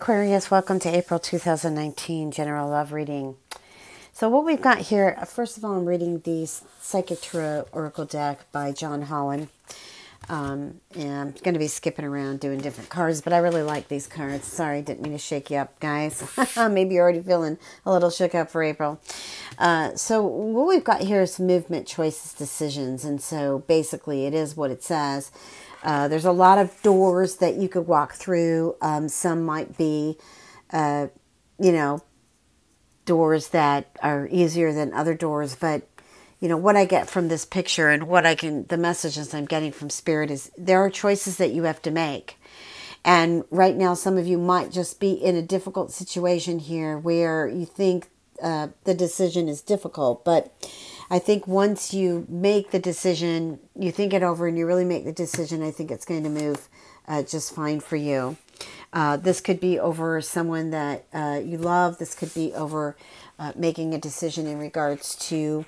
Aquarius, welcome to April 2019 General Love Reading. So what we've got here, first of all, I'm reading the Psychic Tarot Oracle deck by John Holland. And I'm going to be skipping around doing different cards, but I really like these cards. Sorry, didn't mean to shake you up, guys. Maybe you're already feeling a little shook up for April. So what we've got here is movement, choices, decisions. And so basically it is what it says. There's a lot of doors that you could walk through. Some might be, doors that are easier than other doors. But, what I get from this picture and the messages I'm getting from Spirit is there are choices that you have to make. And right now, some of you might just be in a difficult situation here where you think the decision is difficult. But I think once you make the decision, you think it over and you really make the decision, I think it's going to move just fine for you. This could be over someone that you love. This could be over making a decision in regards to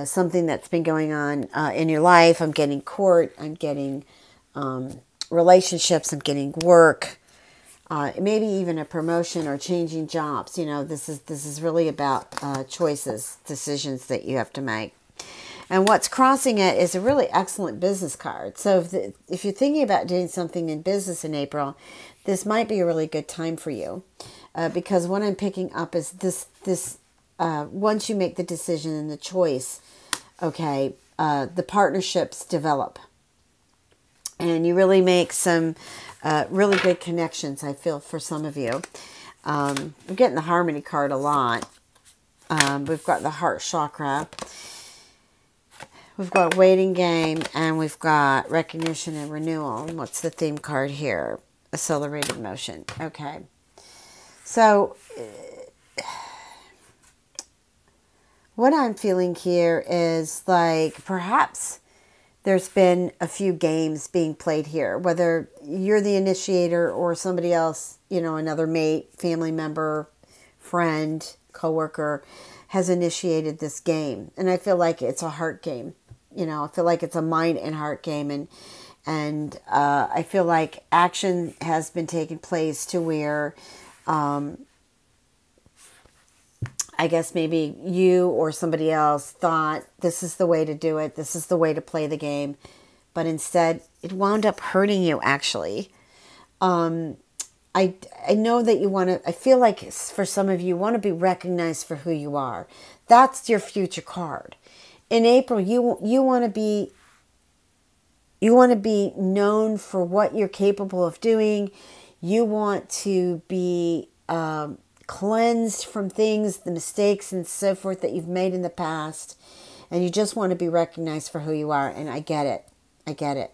something that's been going on in your life. I'm getting court. I'm getting relationships. I'm getting work. Maybe even a promotion or changing jobs. This is really about choices, decisions that you have to make. And what's crossing it is a really excellent business card. So if you're thinking about doing something in business in April, this might be a really good time for you. Because what I'm picking up is this once you make the decision and the choice, okay, the partnerships develop. And you really make some really good connections, I feel, for some of you. I'm getting the Harmony card a lot. We've got the Heart Chakra. We've got Waiting Game. And we've got Recognition and Renewal. And what's the theme card here? Accelerated Motion. Okay. So what I'm feeling here is like perhaps there's been a few games being played here, whether you're the initiator or somebody else, another mate, family member, friend, coworker has initiated this game. And I feel like it's a heart game. I feel like it's a mind and heart game. And I feel like action has been taking place to where I guess maybe you or somebody else thought this is the way to do it. This is the way to play the game. But instead, it wound up hurting you, actually. I know that you want to, I feel like for some of you want to be recognized for who you are. That's your future card. In April, you want to be known for what you're capable of doing. You want to be cleansed from things, the mistakes and so forth that you've made in the past. And you just want to be recognized for who you are. And I get it. I get it.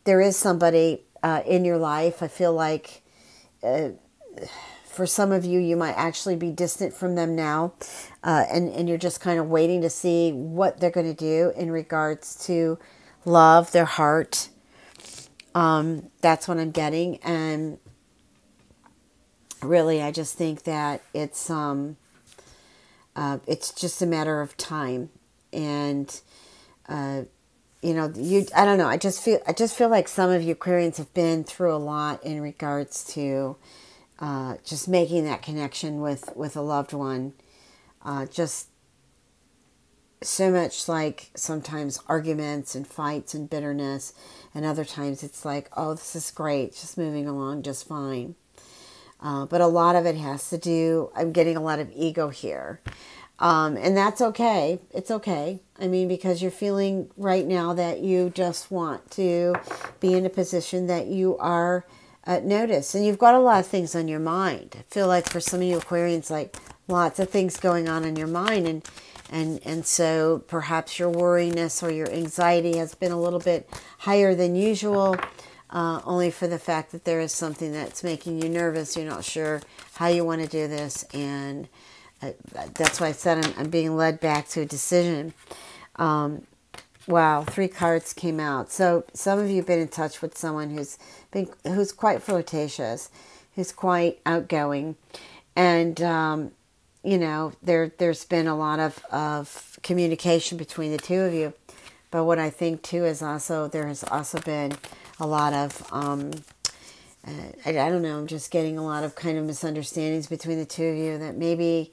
There is somebody in your life. I feel like for some of you, you might actually be distant from them now. And you're just kind of waiting to see what they're going to do in regards to love, their heart. That's what I'm getting. And really, I just think that it's just a matter of time. And, I don't know. I just feel like some of you Aquarians have been through a lot in regards to just making that connection with a loved one. Just so much like sometimes arguments and fights and bitterness. And other times it's like, oh, this is great. Just moving along just fine. But a lot of it has to do, I'm getting a lot of ego here. And that's okay. It's okay. I mean, because you're feeling right now that you just want to be in a position that you are noticed. And you've got a lot of things on your mind. I feel like for some of you Aquarians, like lots of things going on in your mind. And so perhaps your worriness or your anxiety has been a little bit higher than usual. Only for the fact that there is something that's making you nervous. You're not sure how you want to do this. And that's why I said I'm being led back to a decision. Wow, 3 cards came out. So some of you have been in touch with someone who's quite flirtatious, who's quite outgoing. And, there's been a lot of communication between the two of you. But what I think, too, is also there has also been a lot of I don't know, I'm just getting a lot of kind of misunderstandings between the two of you, that maybe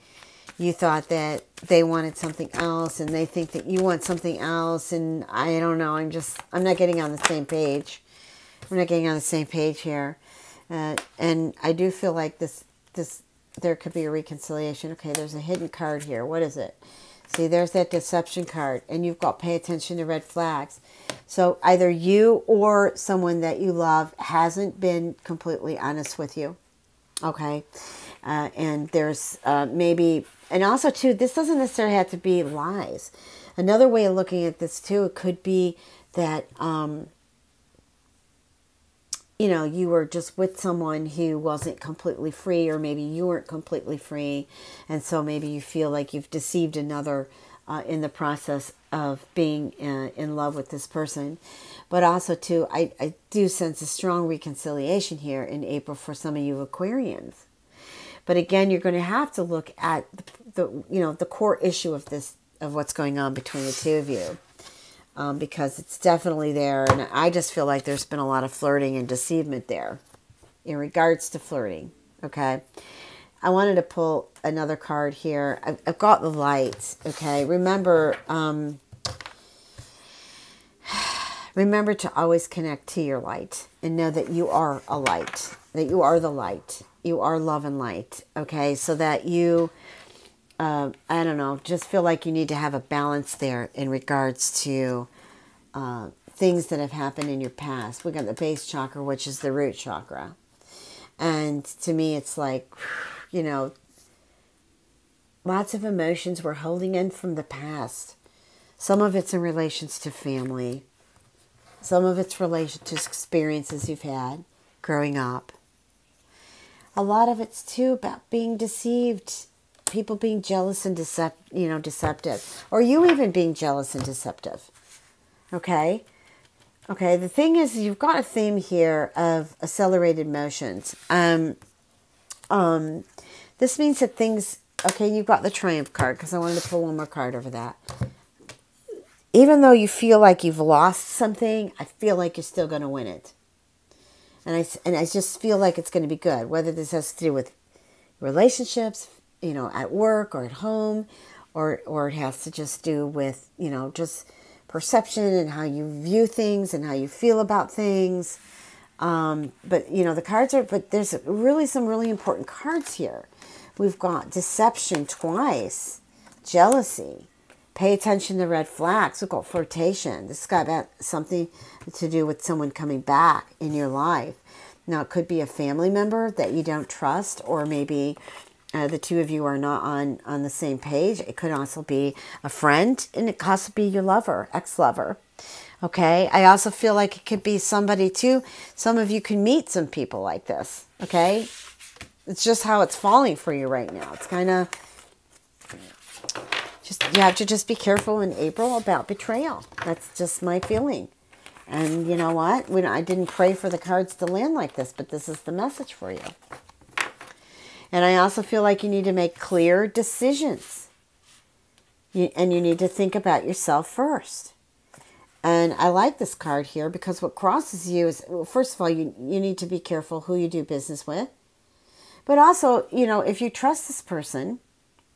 you thought that they wanted something else and they think that you want something else. And I don't know, I'm not getting on the same page. We're not getting on the same page here. And I do feel like there could be a reconciliation. Okay, there's a hidden card here. What is it? See, there's that deception card. And you've got pay attention to red flags. So either you or someone that you love hasn't been completely honest with you. Okay. And there's maybe, and also too, this doesn't necessarily have to be lies. Another way of looking at this too, it could be that, you know, you were just with someone who wasn't completely free, or maybe you weren't completely free. And so maybe you feel like you've deceived another in the process of being in love with this person. But also too, I do sense a strong reconciliation here in April for some of you Aquarians. But again, you're going to have to look at the core issue of what's going on between the two of you. Because it's definitely there. And I just feel like there's been a lot of flirting and deceivement there in regards to flirting. Okay. I wanted to pull another card here. I've got the lights. Okay. Remember to always connect to your light and know that you are a light, that you are the light. You are love and light. Okay. So that you, I don't know, just feel like you need to have a balance there in regards to things that have happened in your past. We got the base chakra, which is the root chakra. And to me, it's like, you know, lots of emotions we're holding in from the past. Some of it's in relations to family. Some of it's relation to experiences you've had growing up. A lot of it's too about being deceived. People being jealous and deceptive. Or you even being jealous and deceptive. Okay? Okay, the thing is, you've got a theme here of accelerated motions. This means that things... Okay, you've got the Triumph card, because I wanted to pull one more card over that. Even though you feel like you've lost something, I feel like you're still going to win it. And I just feel like it's going to be good. Whether this has to do with relationships, you know, at work or at home, or it has to just do with, you know, just perception and how you view things and how you feel about things. But, you know, but there's really some really important cards here. We've got deception twice, jealousy, pay attention to red flags. We've got flirtation. This has got something to do with someone coming back in your life. Now, it could be a family member that you don't trust, or maybe the two of you are not on the same page. It could also be a friend, and it could also be your lover, ex-lover. Okay, I also feel like it could be somebody too. Some of you can meet some people like this. Okay, it's just how it's falling for you right now. It's kind of you have to just be careful in April about betrayal. That's just my feeling. And you know what? I didn't pray for the cards to land like this, but this is the message for you. And I also feel like you need to make clear decisions. And you need to think about yourself first. And I like this card here because what crosses you is, well, first of all, you need to be careful who you do business with. But also, you know, if you trust this person,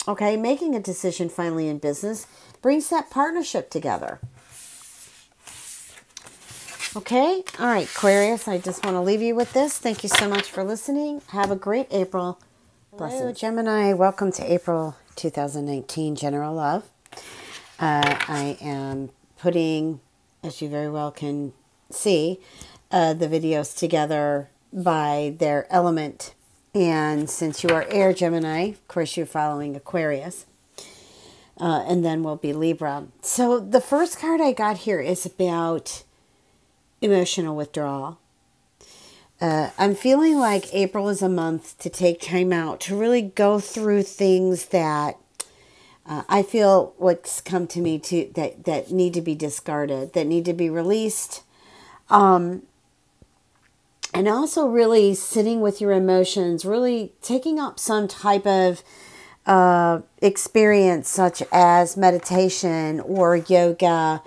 okay, making a decision finally in business brings that partnership together. Okay? All right, Aquarius, I just want to leave you with this. Thank you so much for listening. Have a great April. Hello, Gemini. Welcome to April 2019 General Love. I am putting, as you very well can see, the videos together by their element. And since you are air Gemini, of course you're following Aquarius. And then will be Libra. So the first card I got here is about emotional withdrawal. I'm feeling like April is a month to take time out to really go through things that I feel what's come to me that need to be discarded, that need to be released. And also really sitting with your emotions, really taking up some type of experience such as meditation or yoga,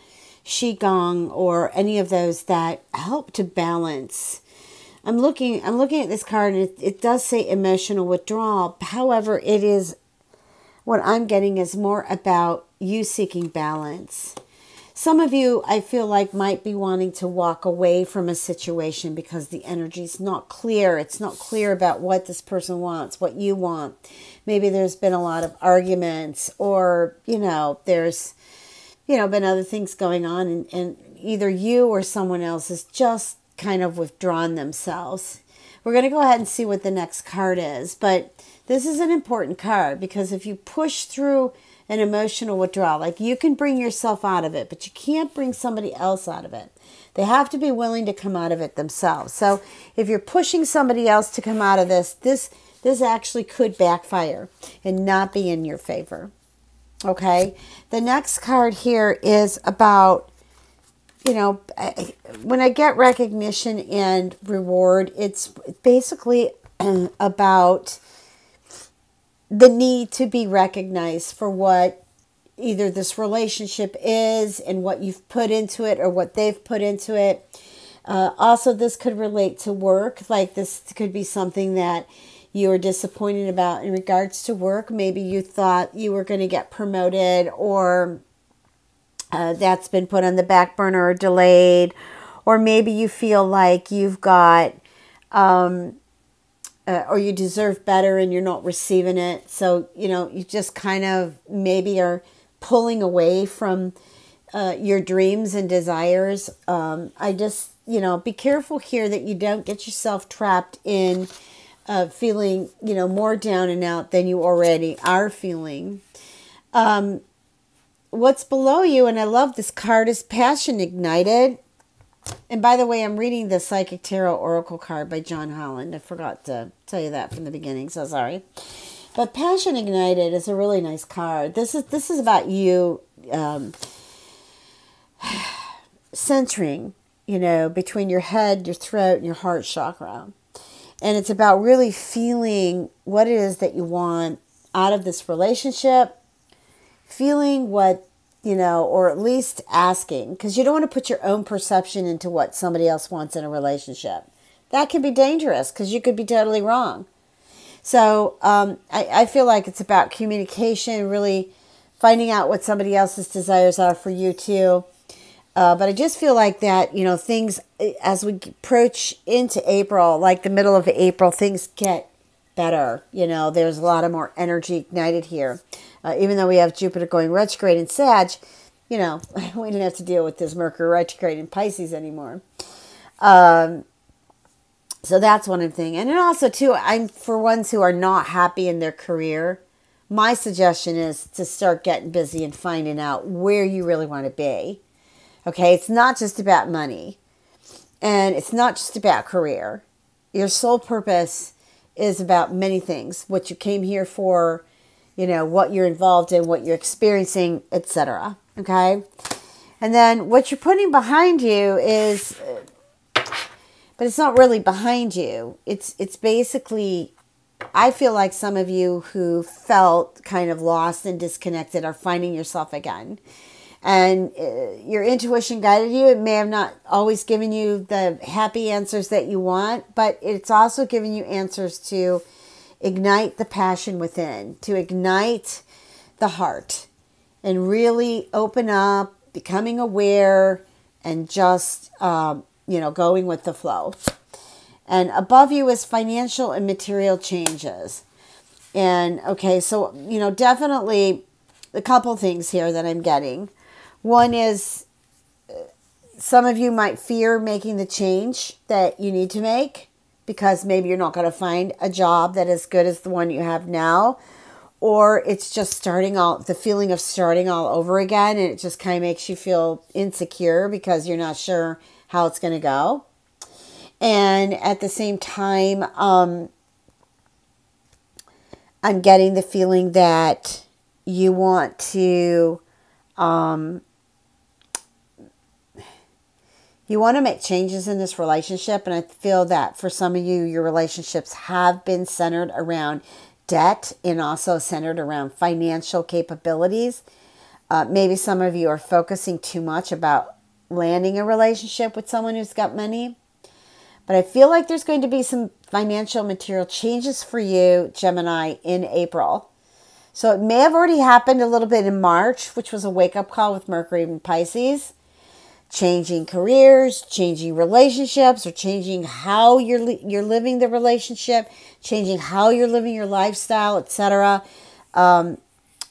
qigong, or any of those that help to balance I'm looking at this card, and it does say emotional withdrawal. However, it is, what I'm getting is more about you seeking balance. Some of you, I feel like, might be wanting to walk away from a situation because the energy's not clear. It's not clear about what this person wants, what you want. Maybe there's been a lot of arguments, or, there's, been other things going on, and either you or someone else has just kind of withdrawn themselves. We're going to go ahead and see what the next card is, but this is an important card, because if you push through an emotional withdrawal, like, you can bring yourself out of it, but you can't bring somebody else out of it. They have to be willing to come out of it themselves. So if you're pushing somebody else to come out of this actually could backfire and not be in your favor. Okay? The next card here is about, when I get recognition and reward, it's basically about the need to be recognized for what either this relationship is and what you've put into it or what they've put into it. Also, this could relate to work. Like, this could be something that you are disappointed about in regards to work. Maybe you thought you were going to get promoted, or that's been put on the back burner or delayed. Or maybe you feel like you've got... or you deserve better and you're not receiving it. So, you just kind of maybe are pulling away from your dreams and desires. I just, be careful here that you don't get yourself trapped in feeling, more down and out than you already are feeling. What's below you, and I love this card, is Passion Ignited. And by the way, I'm reading the Psychic Tarot Oracle card by John Holland. I forgot to tell you that from the beginning, so sorry. But Passion Ignited is a really nice card. This is about you centering, between your head, your throat, and your heart chakra. And it's about really feeling what it is that you want out of this relationship, feeling what, or at least asking, because you don't want to put your own perception into what somebody else wants in a relationship. That can be dangerous, because you could be totally wrong. So I feel like it's about communication, really finding out what somebody else's desires are for you too. But I just feel like that, things, as we approach into April, like the middle of April, things get better. There's a lot of more energy ignited here. Even though we have Jupiter going retrograde in Sag, we didn't have to deal with this Mercury retrograde in Pisces anymore. So that's one thing. And then also, too, for ones who are not happy in their career, my suggestion is to start getting busy and finding out where you really want to be. Okay, it's not just about money. And it's not just about career. Your sole purpose is about many things. What you came here for, what you're involved in, what you're experiencing, etc. Okay? And then what you're putting behind you is, but it's not really behind you. It's basically, I feel like some of you who felt kind of lost and disconnected are finding yourself again. And your intuition guided you. It may have not always given you the happy answers that you want, but it's also giving you answers to ignite the passion within, to ignite the heart, and really open up, becoming aware, and just, going with the flow. And above you is financial and material changes. And, okay, so, definitely a couple things here that I'm getting. One is some of you might fear making the change that you need to make, because maybe you're not going to find a job that is good as the one you have now, or it's just the feeling of starting all over again, and it just kind of makes you feel insecure because you're not sure how it's going to go. And at the same time, I'm getting the feeling that you want to make changes in this relationship. And I feel that for some of you, your relationships have been centered around debt and also centered around financial capabilities. Maybe some of you are focusing too much about landing a relationship with someone who's got money. But I feel like there's going to be some financial material changes for you, Gemini, in April. So it may have already happened a little bit in March, which was a wake-up call with Mercury in Pisces. Changing careers, changing relationships, or changing how you're living the relationship, changing how you're living your lifestyle, etc.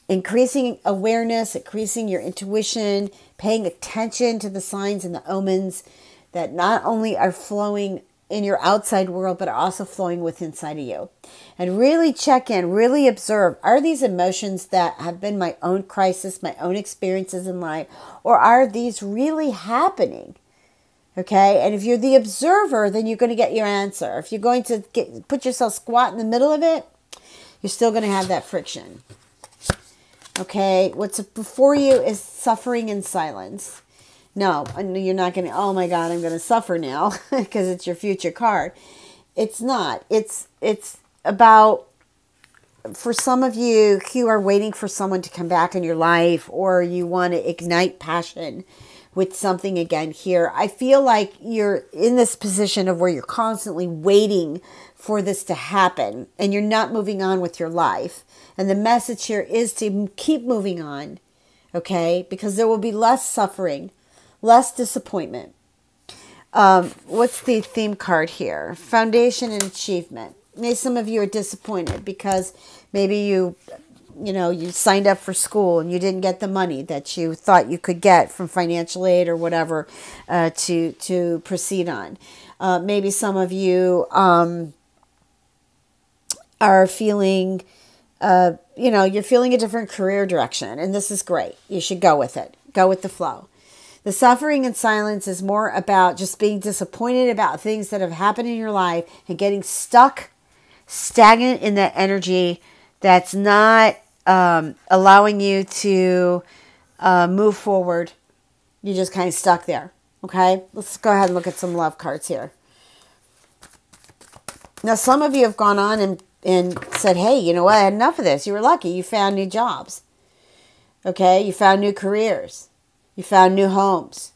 Increasing awareness, increasing your intuition, paying attention to the signs and the omens that not only are flowing in your outside world, but are also flowing within inside of you. And really check in, really observe, are these emotions that have been my own crisis, my own experiences in life, or are these really happening? Okay, and if you're the observer, then you're going to get your answer. If you're going to put yourself squat in the middle of it, you're still going to have that friction. Okay, what's before you is suffering in silence. No, you're not going to, oh my God, I'm going to suffer now because it's your future card. It's not. It's about, for some of you who are waiting for someone to come back in your life, or you want to ignite passion with something again here. I feel like you're in this position of where you're constantly waiting for this to happen and you're not moving on with your life. And the message here is to keep moving on, okay? Because there will be less suffering, less disappointment. What's the theme card here? Foundation and achievement. Maybe some of you are disappointed because maybe you signed up for school and you didn't get the money that you thought you could get from financial aid or whatever to proceed on. Maybe some of you are feeling, you're feeling a different career direction, and this is great. You should go with it. Go with the flow. The suffering in silence is more about just being disappointed about things that have happened in your life and getting stuck, stagnant in that energy that's not allowing you to move forward. You're just kind of stuck there. Okay? Let's go ahead and look at some love cards here. Now, some of you have gone on and said, hey, you know what? I had enough of this. You were lucky. You found new jobs. Okay? You found new careers. You found new homes.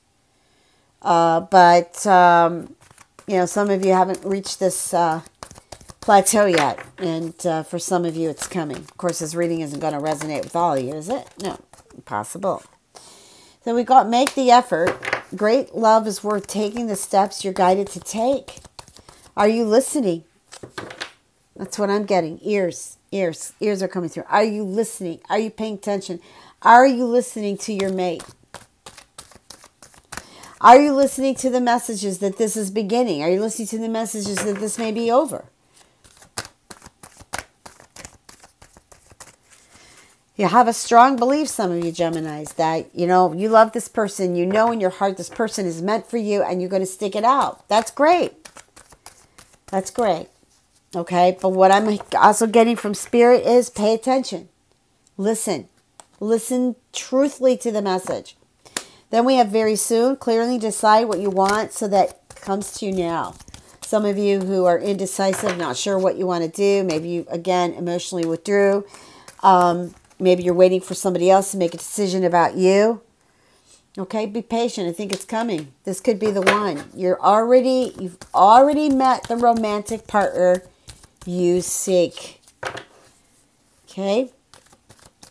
But some of you haven't reached this plateau yet. And for some of you, it's coming. Of course, this reading isn't going to resonate with all of you, is it? No. Possible. So we got make the effort. Great love is worth taking the steps you're guided to take. Are you listening? That's what I'm getting. Ears are coming through. Are you listening? Are you paying attention? Are you listening to your mate? Are you listening to the messages that this is beginning? Are you listening to the messages that this may be over? You have a strong belief, some of you Geminis, that, you love this person. You know in your heart this person is meant for you and you're going to stick it out. That's great. That's great. Okay, but what I'm also getting from Spirit is pay attention. Listen. Listen truthfully to the message. Then we have very soon, clearly decide what you want so that it comes to you now. Some of you who are indecisive, not sure what you want to do. Maybe you, again, emotionally withdrew. Maybe you're waiting for somebody else to make a decision about you. Okay, be patient. I think it's coming. This could be the one. You've already met the romantic partner you seek. Okay.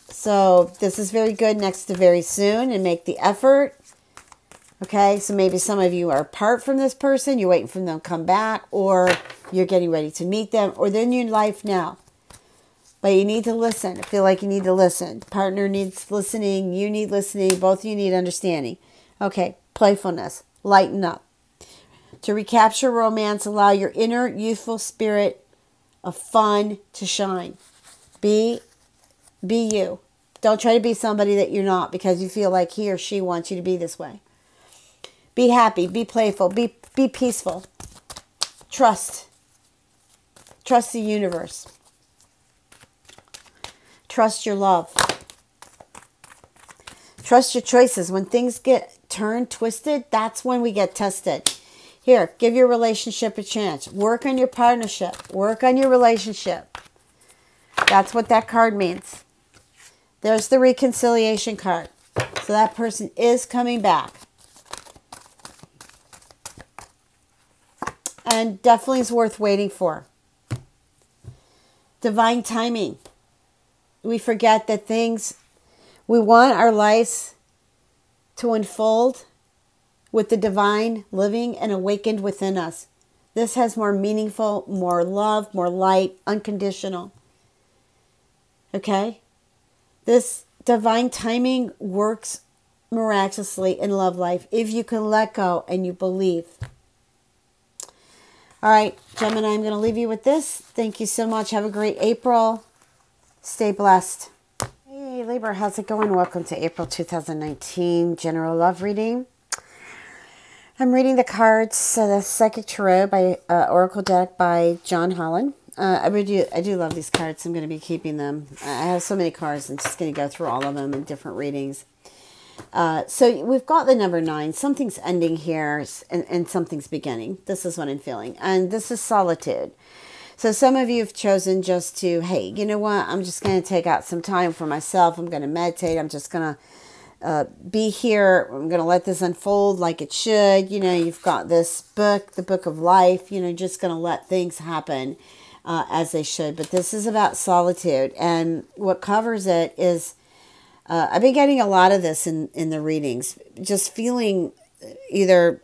So this is very good next to very soon, and make the effort. Okay, so maybe some of you are apart from this person. You're waiting for them to come back, or you're getting ready to meet them, or they're in your life now. But you need to listen. I feel like you need to listen. Partner needs listening. You need listening. Both of you need understanding. Okay, playfulness. Lighten up. To recapture romance, allow your inner youthful spirit of fun to shine. Be you. Don't try to be somebody that you're not because you feel like he or she wants you to be this way. Be happy. Be playful. Be peaceful. Trust. Trust the universe. Trust your love. Trust your choices. When things get turned, twisted, that's when we get tested. Here, give your relationship a chance. Work on your partnership. Work on your relationship. That's what that card means. There's the reconciliation card. So that person is coming back. and definitely is worth waiting for. Divine timing. We forget that we want our lives to unfold with the divine living and awakened within us. This has more meaningful, more love, more light, unconditional. Okay? This divine timing works miraculously in love life if you can let go and you believe. All right, Gemini, I'm going to leave you with this. Thank you so much. Have a great April. Stay blessed. Hey, Libra, how's it going? Welcome to April 2019 General Love Reading. I'm reading the cards, the Psychic Tarot by Oracle deck by John Holland. I do love these cards. I'm going to be keeping them. I have so many cards. I'm just going to go through all of them in different readings. So we've got the number 9. Something's ending here and something's beginning. This is what I'm feeling. And this is solitude. So some of you have chosen just to, hey, you know what? I'm just going to take out some time for myself. I'm going to meditate. I'm just going to be here. I'm going to let this unfold like it should. You know, you've got this book, the book of life. You know, just going to let things happen as they should. But this is about solitude. And what covers it is, I've been getting a lot of this in the readings. Just feeling either,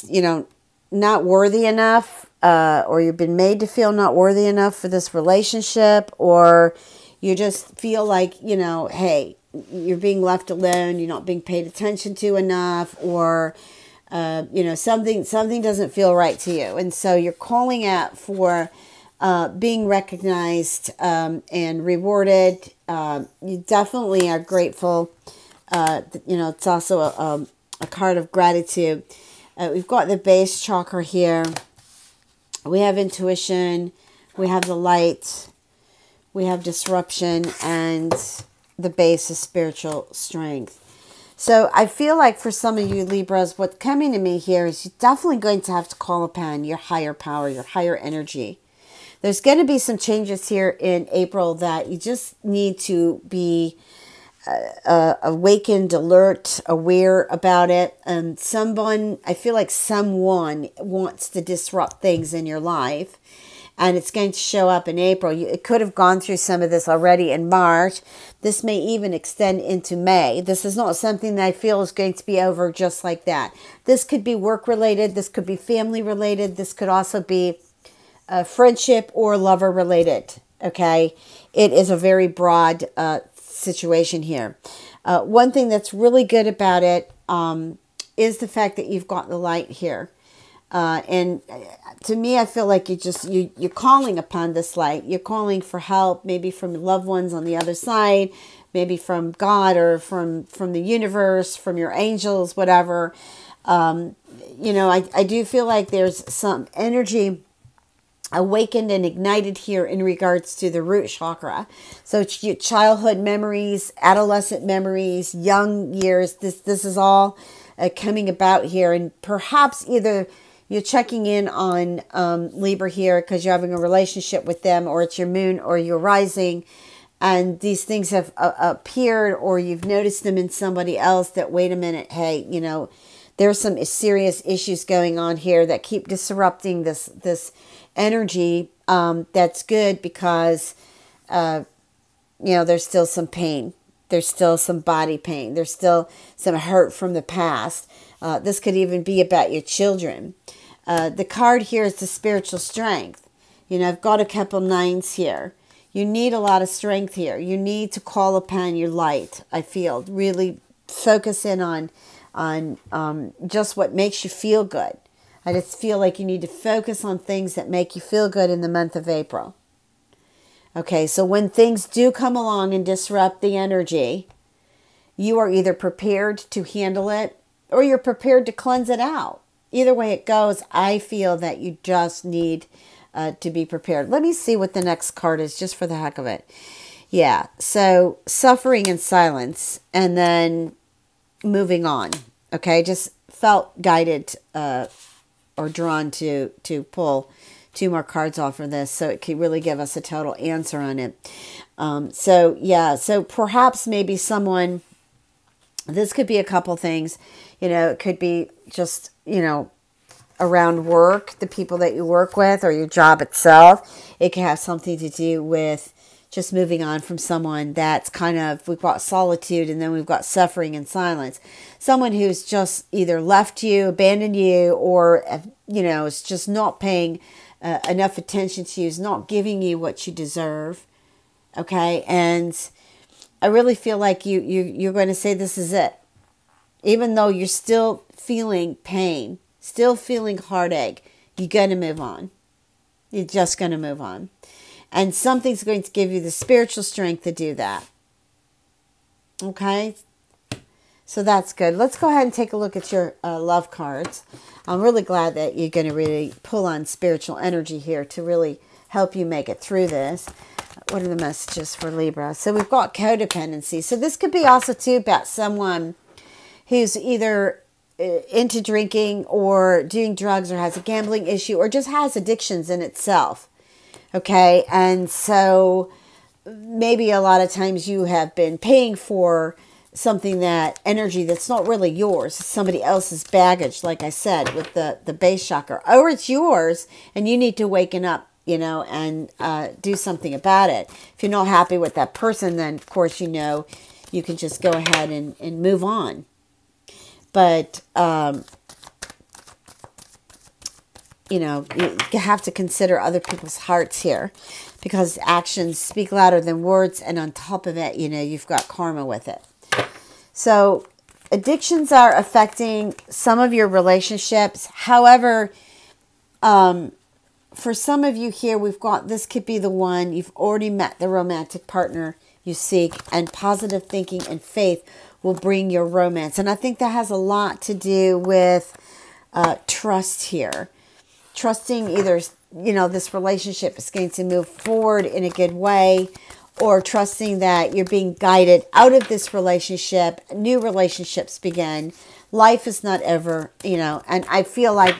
you know, not worthy enough, or you've been made to feel not worthy enough for this relationship, or you just feel like, you know, hey, you're being left alone, you're not being paid attention to enough, or, you know, something doesn't feel right to you. And so you're calling out for being recognized and rewarded. You definitely are grateful. You know, it's also a card of gratitude. We've got the base chakra here. We have intuition. We have the light. We have disruption. And the base is spiritual strength. So I feel like for some of you Libras, what's coming to me here is you're definitely going to have to call upon your higher power, your higher energy. There's going to be some changes here in April that you just need to be awakened, alert, aware about it. And I feel like someone wants to disrupt things in your life. And it's going to show up in April. It could have gone through some of this already in March. This may even extend into May. This is not something that I feel is going to be over just like that. This could be work-related. This could be family-related. This could also be friendship or lover related. Okay, it is a very broad situation here. One thing that's really good about it is the fact that you've got the light here, and to me, I feel like you're calling upon this light. You're calling for help, maybe from loved ones on the other side, maybe from God or from the universe, from your angels, whatever. You know, I do feel like there's some energy awakened and ignited here in regards to the root chakra. So it's your childhood memories, adolescent memories, young years. This is all coming about here. And perhaps either you're checking in on Libra here because you're having a relationship with them, or it's your moon or your rising, and these things have appeared, or you've noticed them in somebody else that, wait a minute, hey, you know, there's some serious issues going on here that keep disrupting this energy. That's good because, you know, there's still some pain. There's still some body pain. There's still some hurt from the past. This could even be about your children. The card here is the spiritual strength. You know, I've got a couple 9s here. You need a lot of strength here. You need to call upon your light, I feel. Really focus in on just what makes you feel good. I just feel like you need to focus on things that make you feel good in the month of April. Okay, so when things do come along and disrupt the energy, you are either prepared to handle it or you're prepared to cleanse it out. Either way it goes, I feel that you just need to be prepared. Let me see what the next card is, just for the heck of it. Yeah, so suffering in silence, and then moving on. Okay, just felt guided or drawn to pull 2 more cards off of this, so it could really give us a total answer on it. So yeah, so perhaps maybe someone, this could be a couple things, you know, it could be just, you know, around work, the people that you work with, or your job itself. It can have something to do with just moving on from someone that's kind of, we've got solitude and then we've got suffering and silence. Someone who's just either left you, abandoned you, or, you know, is just not paying enough attention to you, is not giving you what you deserve. Okay, and I really feel like you're going to say this is it. Even though you're still feeling pain, still feeling heartache, you're going to move on. You're just going to move on. And something's going to give you the spiritual strength to do that. Okay? So that's good. Let's go ahead and take a look at your love cards. I'm really glad that you're going to really pull on spiritual energy here to really help you make it through this. What are the messages for Libra? So we've got codependency. So this could be also too about someone who's either into drinking or doing drugs or has a gambling issue or just has addictions in itself. Okay, and so maybe a lot of times you have been paying for something, that energy that's not really yours. It's somebody else's baggage, like I said, with the base chakra. Or it's yours and you need to waken up, you know, and do something about it. If you're not happy with that person, then of course, you know, you can just go ahead and move on. But, you know, you have to consider other people's hearts here, because actions speak louder than words. And on top of it, you know, you've got karma with it. So addictions are affecting some of your relationships. However, for some of you here, we've got, this could be the one, you've already met the romantic partner you seek, and positive thinking and faith will bring your romance. And I think that has a lot to do with trust here. Trusting either, you know, this relationship is going to move forward in a good way, or trusting that you're being guided out of this relationship. New relationships begin. Life is not ever, you know, and I feel like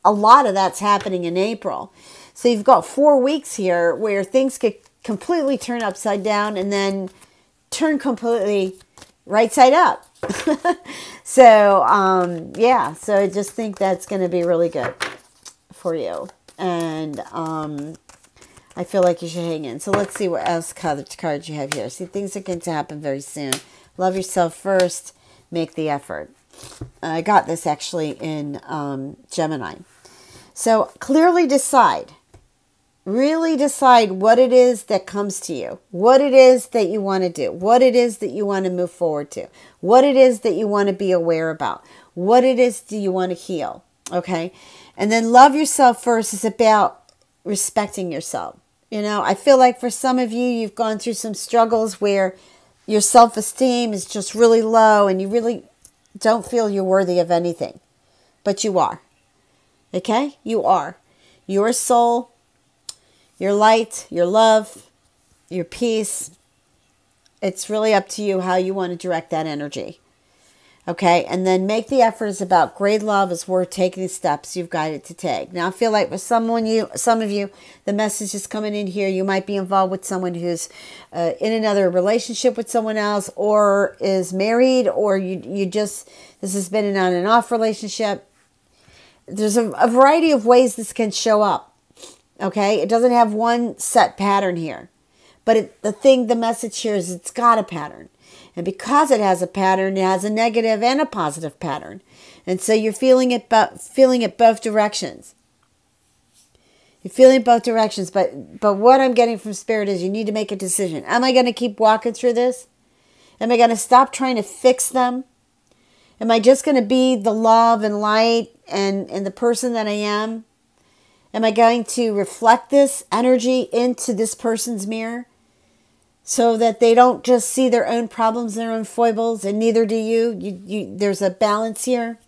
a lot of that's happening in April. So you've got 4 weeks here where things could completely turn upside down and then turn completely right side up. So, yeah, so I just think that's going to be really good for you. And I feel like you should hang in. So let's see what else cards you have here. See, things are going to happen very soon. Love yourself first. Make the effort. I got this actually in Gemini. So clearly decide. Really decide what it is that comes to you. What it is that you want to do. What it is that you want to move forward to. What it is that you want to be aware about. What it is do you want to heal. Okay? And then love yourself first is about respecting yourself. You know, I feel like for some of you, you've gone through some struggles where your self-esteem is just really low and you really don't feel you're worthy of anything. But you are. Okay? You are. Your soul, your light, your love, your peace. It's really up to you how you want to direct that energy. Okay, and then make the effort is about great love is worth taking the steps you've guided to take. Now, I feel like with some of you, the message is coming in here. You might be involved with someone who's in another relationship with someone else, or is married, or you just, this has been an on and off relationship. There's a variety of ways this can show up. Okay, it doesn't have one set pattern here. But the message here is it's got a pattern. And because it has a pattern, it has a negative and a positive pattern. And so you're feeling it both directions. You're feeling both directions. But what I'm getting from Spirit is you need to make a decision. Am I going to keep walking through this? Am I going to stop trying to fix them? Am I just going to be the love and light and the person that I am? Am I going to reflect this energy into this person's mirror? So that they don't just see their own problems, their own foibles, and neither do you. There's a balance here.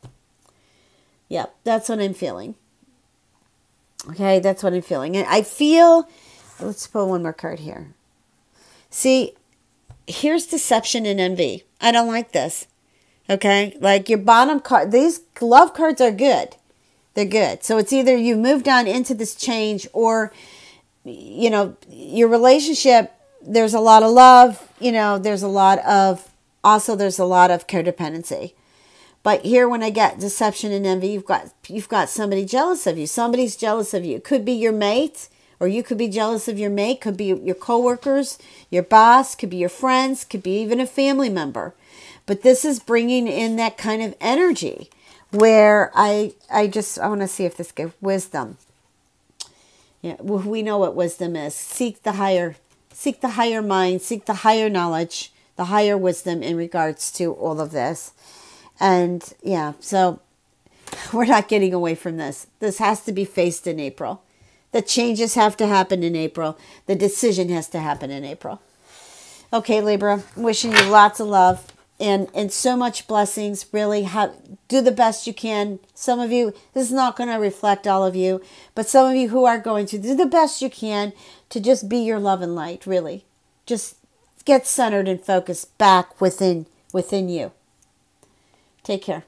Yep, that's what I'm feeling. Okay, that's what I'm feeling. And I feel, let's pull one more card here. See, here's deception and envy. I don't like this. Okay, like your bottom card, these love cards are good. They're good. So it's either you moved on into this change, or, you know, your relationship, there's a lot of love, you know, there's a lot of codependency. But here, when I get deception and envy, you've got somebody jealous of you. Somebody's jealous of you. It could be your mate, or you could be jealous of your mate. Could be your coworkers, your boss. Could be your friends. Could be even a family member. But this is bringing in that kind of energy where I want to see if this gives wisdom. Yeah, well, we know what wisdom is. Seek the higher mind. Seek the higher knowledge, the higher wisdom in regards to all of this. And yeah, so we're not getting away from this. This has to be faced in April. The changes have to happen in April. The decision has to happen in April. Okay, Libra, wishing you lots of love and so much blessings. Really, do the best you can. Some of you, this is not going to reflect all of you, but some of you who are going to do the best you can to just be your love and light, really. Just get centered and focused back within you. Take care.